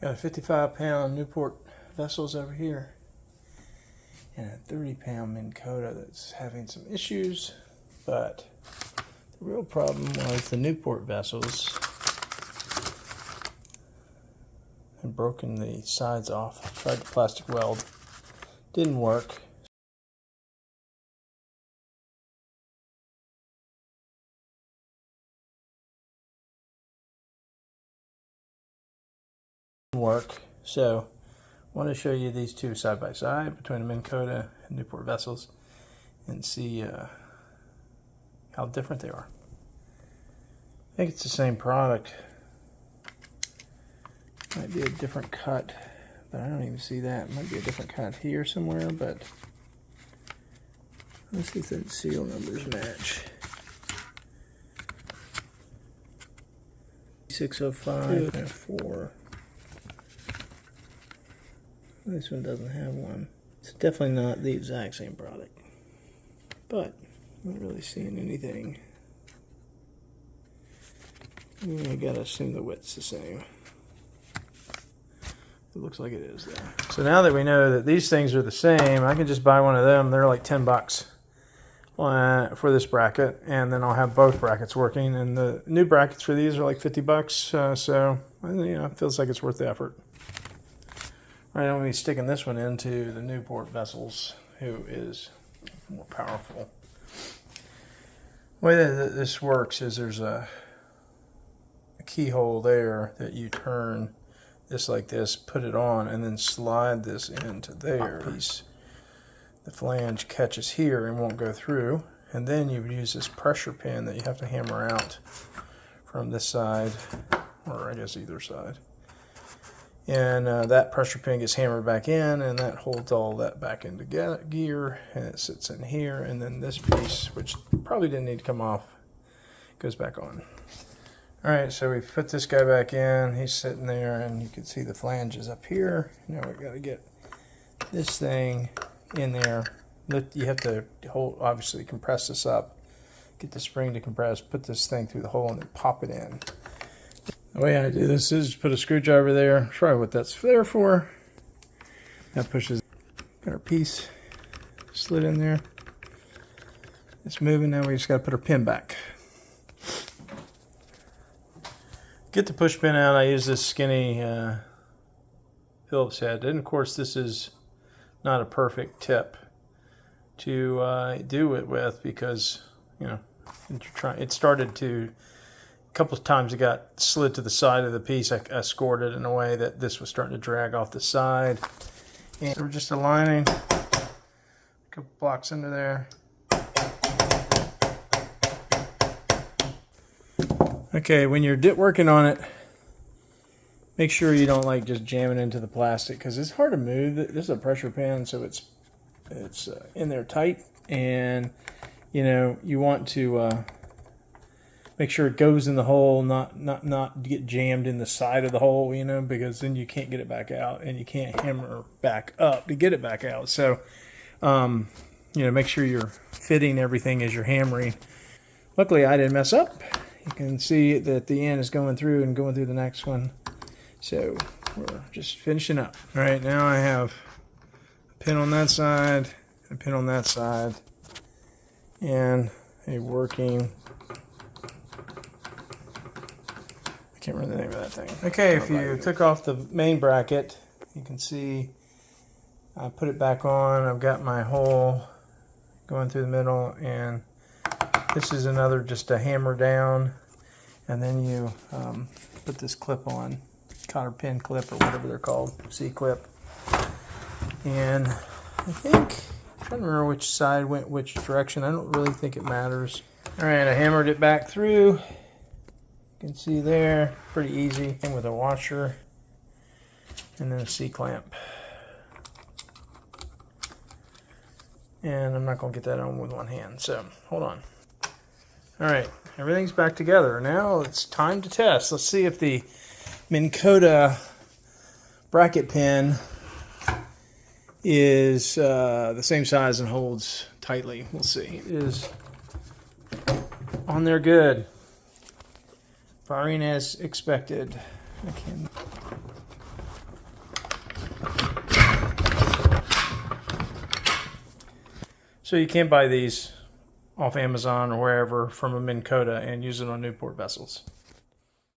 Got a 55-pound Newport Vessels over here and a 30-pound Minn Kota that's having some issues, but the real problem was the Newport Vessels had broken the sides off. Tried the plastic weld, didn't work. So I want to show you these two side by side between the Minn Kota and Newport Vessels and see how different they are. I think it's the same product. Might be a different cut, but I don't even see that. Might be a different cut here somewhere, but let's see if the seal numbers match. 605 and 4. This one doesn't have one. It's definitely not the exact same product, but I'm not really seeing anything. I gotta assume the width's the same. It looks like it is though. So now that we know that these things are the same, I can just buy one of them. They're like 10 bucks for this bracket, and then I'll have both brackets working. And the new brackets for these are like 50 bucks. So it feels like it's worth the effort. All right, I'm going to be sticking this one into the Newport Vessels, who is more powerful. The way that this works is there's a keyhole there that you turn this like this, put it on, and then slide this into there. The flange catches here and won't go through, and then you would use this pressure pin that you have to hammer out from this side, or I guess either side. And that pressure pin gets hammered back in, and that holds all that back into gear, and it sits in here. And then this piece, which probably didn't need to come off, goes back on. All right, so we put this guy back in. He's sitting there, and you can see the flanges up here. Now we got to get this thing in there. You have to obviously compress this up, get the spring to compress, put this thing through the hole, and then pop it in. The way I do this is put a screwdriver there. That's probably what that's there for. That pushes. Got our piece slid in there. It's moving now. We just got to put our pin back. Get the push pin out. I use this skinny Phillips head, and of course this is not a perfect tip to do it with, because it started to. A couple of times it got slid to the side of the piece. I scored it in a way that this was starting to drag off the side. And so we're just aligning a couple blocks into there. Okay, when you're working on it, make sure you don't like just jam it into the plastic, because it's hard to move. This is a pressure pan, so it's in there tight, and you want to make sure it goes in the hole, not get jammed in the side of the hole, because then you can't get it back out, and you can't hammer back up to get it back out. So, make sure you're fitting everything as you're hammering. Luckily, I didn't mess up. You can see that the end is going through and going through the next one. So we're just finishing up. All right, now I have a pin on that side, a pin on that side, and a working. I can't remember the name of that thing. Okay, if you took off the main bracket, you can see I put it back on. I've got my hole going through the middle, and this is another just a hammer down, and then you put this clip on, cotter pin clip or whatever they're called, C-clip. And I think, I'm trying to remember which side went which direction. I don't really think it matters. All right, I hammered it back through. You can see there, pretty easy. And with a washer and then a C-clamp. And I'm not going to get that on with one hand, so hold on. All right, everything's back together. Now it's time to test. Let's see if the Minn Kota bracket pin is the same size and holds tightly. We'll see. It is on there good. Firing as expected. So you can buy these off Amazon or wherever from a Minn Kota and use it on Newport vessels.